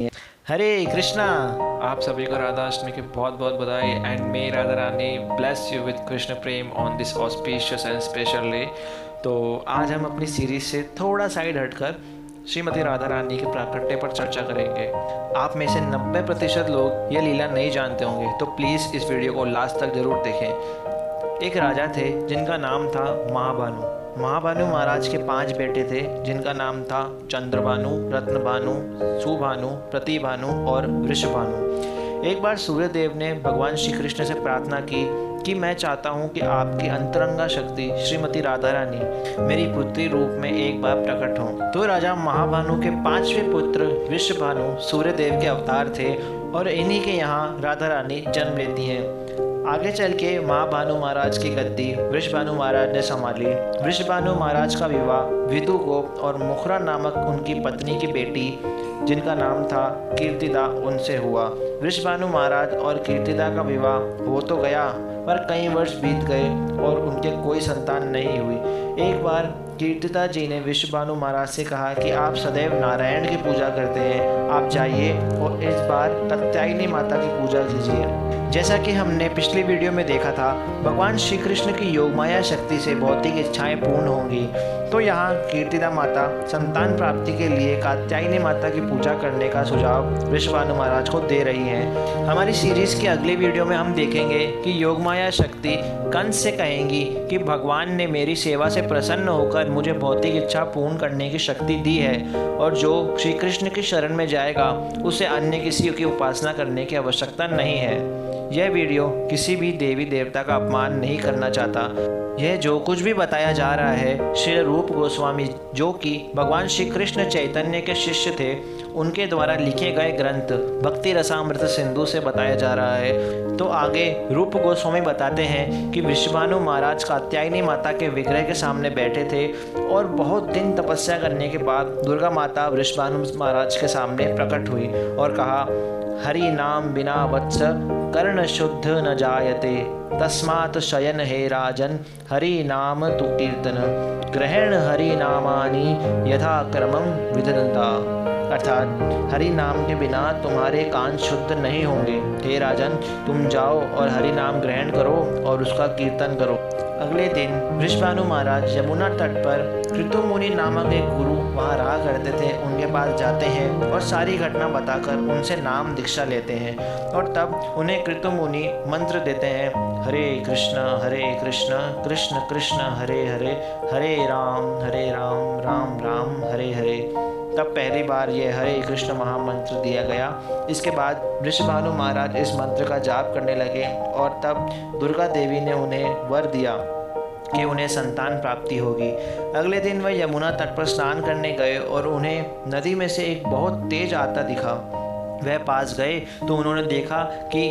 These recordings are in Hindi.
हरे कृष्णा। आप सभी को राधा अष्टमी की बहुत बहुत बधाई and may Radha Rani bless you with Krishna Prem on this auspicious and special day. तो आज हम अपनी सीरीज से थोड़ा साइड हटकर श्रीमती राधा रानी के प्राकट्य पर चर्चा करेंगे। आप में से 90% लोग ये लीला नहीं जानते होंगे, तो प्लीज़ इस वीडियो को लास्ट तक ज़रूर देखें। एक राजा थे जिनका नाम था महाभानु। महाभानु महाराज के 5 बेटे थे जिनका नाम था चंद्रभानु, रत्नभानु, सुभानु, प्रतिभानु और वृषभानु। एक बार सूर्यदेव ने भगवान श्री कृष्ण से प्रार्थना की कि मैं चाहता हूँ कि आपकी अंतरंगा शक्ति श्रीमती राधा रानी मेरी पुत्री रूप में एक बार प्रकट हो। तो राजा महाभानु के 5वें पुत्र वृषभानु सूर्यदेव के अवतार थे और इन्हीं के यहाँ राधा रानी जन्म लेती हैं। आगे चल के महाभानु महाराज की गद्दी वृषभानु महाराज ने संभाली। वृषभानु महाराज का विवाह विदुगोप और मुखरा नामक उनकी पत्नी की बेटी जिनका नाम था कीर्तिदा उनसे हुआ। वृषभानु महाराज और कीर्तिदा का विवाह हो तो गया, पर कई वर्ष बीत गए और उनके कोई संतान नहीं हुई। एक बार कीर्तिदा जी ने वृषभानु महाराज से कहा कि आप सदैव नारायण की पूजा करते हैं, आप जाइए और इस बार कात्यायनी माता की पूजा कीजिए। जैसा कि हमने पिछली वीडियो में देखा था, भगवान श्री कृष्ण की योगमाया शक्ति से भौतिक इच्छाएं पूर्ण होंगी। तो यहाँ कीर्तिदा माता संतान प्राप्ति के लिए कात्यायनी माता की पूजा करने का सुझाव वृषभानु महाराज को दे रही हैं। हमारी सीरीज की अगली वीडियो में हम देखेंगे कि योगमाया शक्ति कंस से कहेंगी कि भगवान ने मेरी सेवा से प्रसन्न होकर मुझे भौतिक इच्छा पूर्ण करने की शक्ति दी है और जो श्री कृष्ण की शरण में जाएगा उसे अन्य किसी की उपासना करने की आवश्यकता नहीं है। यह वीडियो किसी भी देवी देवता का अपमान नहीं करना चाहता। यह जो कुछ भी बताया जा रहा है श्री रूप गोस्वामी, जो कि भगवान श्री कृष्ण चैतन्य के शिष्य थे, उनके द्वारा लिखे गए ग्रंथ भक्ति रसामृत सिंधु से बताया जा रहा है। तो आगे रूप गोस्वामी बताते हैं कि वृषभानु महाराज कात्यायनी माता के विग्रह के सामने बैठे थे और बहुत दिन तपस्या करने के बाद दुर्गा माता वृषभानु महाराज के सामने प्रकट हुई और कहा, हरि नाम बिना वत्स कर्ण शुद्ध न जायते, तस्मात् शयन हे राजन हरि नाम तु कीर्तन, ग्रहण हरि नामानि यथा क्रमम विदधता। अर्थात हरि नाम के बिना तुम्हारे कान शुद्ध नहीं होंगे। हे राजन, तुम जाओ और हरि नाम ग्रहण करो और उसका कीर्तन करो। अगले दिन वृषभानु महाराज यमुना तट पर कृतुमुनि नामक एक गुरु वहाँ रहा करते थे, उनके पास जाते हैं और सारी घटना बताकर उनसे नाम दीक्षा लेते हैं और तब उन्हें कृतुमुनि मंत्र देते हैं, हरे कृष्ण कृष्ण कृष्ण हरे हरे, हरे राम राम राम हरे हरे। तब पहली बार यह हरे कृष्ण महामंत्र दिया गया। इसके बाद वृषभानु महाराज इस मंत्र का जाप करने लगे और तब दुर्गा देवी ने उन्हें वर दिया कि उन्हें संतान प्राप्ति होगी। अगले दिन वह यमुना तट पर स्नान करने गए और उन्हें नदी में से एक बहुत तेज आता दिखा। वह पास गए तो उन्होंने देखा कि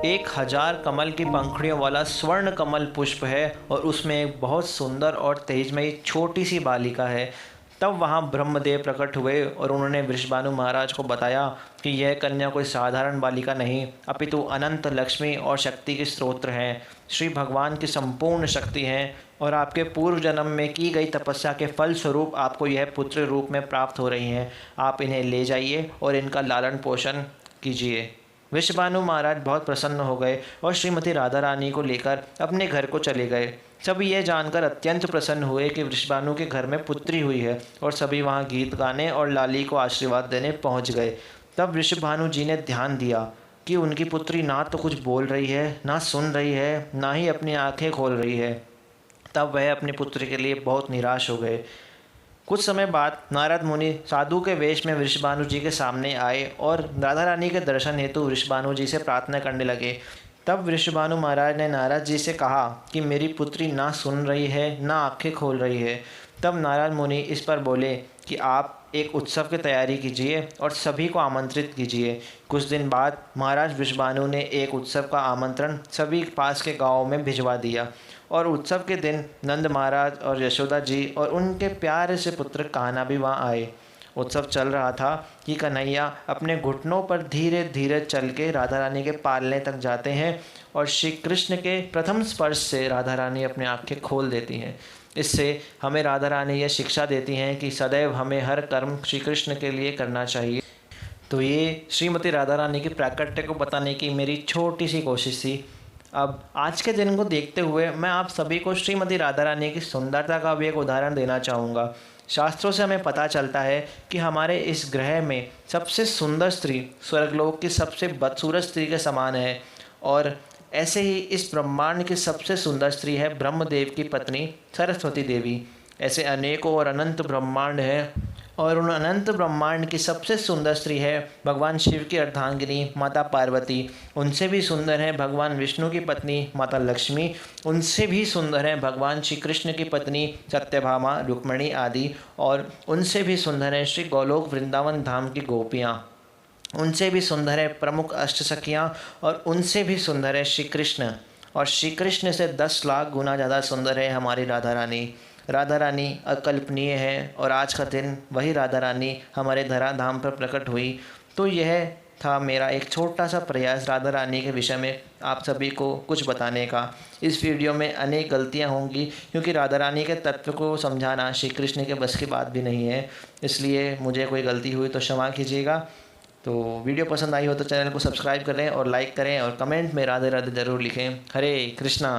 1000 कमल की पंखुड़ियों वाला स्वर्ण कमल पुष्प है और उसमें एक बहुत सुंदर और तेजमयी छोटी सी बालिका है। तब वहाँ ब्रह्मदेव प्रकट हुए और उन्होंने वृषभानु महाराज को बताया कि यह कन्या कोई साधारण बालिका नहीं, अपितु अनंत लक्ष्मी और शक्ति के स्रोत्र हैं, श्री भगवान की संपूर्ण शक्ति हैं और आपके पूर्व जन्म में की गई तपस्या के फल स्वरूप आपको यह पुत्र रूप में प्राप्त हो रही हैं। आप इन्हें ले जाइए और इनका लालन पोषण कीजिए। वृषभानु महाराज बहुत प्रसन्न हो गए और श्रीमती राधा रानी को लेकर अपने घर को चले गए। सभी यह जानकर अत्यंत प्रसन्न हुए कि वृषभानु के घर में पुत्री हुई है और सभी वहाँ गीत गाने और लाली को आशीर्वाद देने पहुँच गए। तब वृषभानु जी ने ध्यान दिया कि उनकी पुत्री ना तो कुछ बोल रही है, ना सुन रही है, ना ही अपनी आंखें खोल रही है। तब वह अपनी पुत्री के लिए बहुत निराश हो गए। कुछ समय बाद नारद मुनि साधु के वेश में वृषभानु जी के सामने आए और राधा रानी के दर्शन हेतु वृषभानु जी से प्रार्थना करने लगे। तब वृषभानु महाराज ने नारद जी से कहा कि मेरी पुत्री ना सुन रही है, ना आंखें खोल रही है। तब नारद मुनि इस पर बोले कि आप एक उत्सव की तैयारी कीजिए और सभी को आमंत्रित कीजिए। कुछ दिन बाद महाराज वृषभानु ने एक उत्सव का आमंत्रण सभी पास के गाँव में भिजवा दिया और उत्सव के दिन नंद महाराज और यशोदा जी और उनके प्यारे से पुत्र कान्हा भी वहाँ आए। उत्सव चल रहा था कि कन्हैया अपने घुटनों पर धीरे धीरे चल के राधा रानी के पालने तक जाते हैं और श्री कृष्ण के प्रथम स्पर्श से राधा रानी अपनी आंखें खोल देती हैं। इससे हमें राधा रानी यह शिक्षा देती हैं कि सदैव हमें हर कर्म श्री कृष्ण के लिए करना चाहिए। तो ये श्रीमती राधा रानी की प्राकट्य को बताने की मेरी छोटी सी कोशिश थी। अब आज के दिन को देखते हुए मैं आप सभी को श्रीमती राधा रानी की सुंदरता का भी एक उदाहरण देना चाहूँगा। शास्त्रों से हमें पता चलता है कि हमारे इस ग्रह में सबसे सुंदर स्त्री स्वर्गलोक की सबसे बदसूरत स्त्री के समान है, और ऐसे ही इस ब्रह्मांड की सबसे सुंदर स्त्री है ब्रह्मदेव की पत्नी सरस्वती देवी। ऐसे अनेकों और अनंत ब्रह्मांड है, और उन अनंत ब्रह्मांड की सबसे सुंदर स्त्री है भगवान शिव की अर्धांगिनी माता पार्वती। उनसे भी सुंदर है भगवान विष्णु की पत्नी माता लक्ष्मी। उनसे भी सुंदर है भगवान श्री कृष्ण की पत्नी सत्यभामा, रुक्मिणी आदि। और उनसे भी सुंदर है श्री गोलोक वृंदावन धाम की गोपियाँ। उनसे भी सुंदर है प्रमुख अष्टसखियाँ, और उनसे भी सुंदर है श्री कृष्ण। और श्री कृष्ण से 10 लाख गुना ज़्यादा सुंदर है हमारी राधा रानी। राधा रानी अकल्पनीय है, और आज का दिन वही राधा रानी हमारे धरा धाम पर प्रकट हुई। तो यह था मेरा एक छोटा सा प्रयास राधा रानी के विषय में आप सभी को कुछ बताने का। इस वीडियो में अनेक गलतियां होंगी, क्योंकि राधा रानी के तत्व को समझाना श्री कृष्ण के बस की बात भी नहीं है, इसलिए मुझे कोई गलती हुई तो क्षमा कीजिएगा। तो वीडियो पसंद आई हो तो चैनल को सब्सक्राइब करें और लाइक करें, और कमेंट में राधे राधे ज़रूर लिखें। हरे कृष्णा।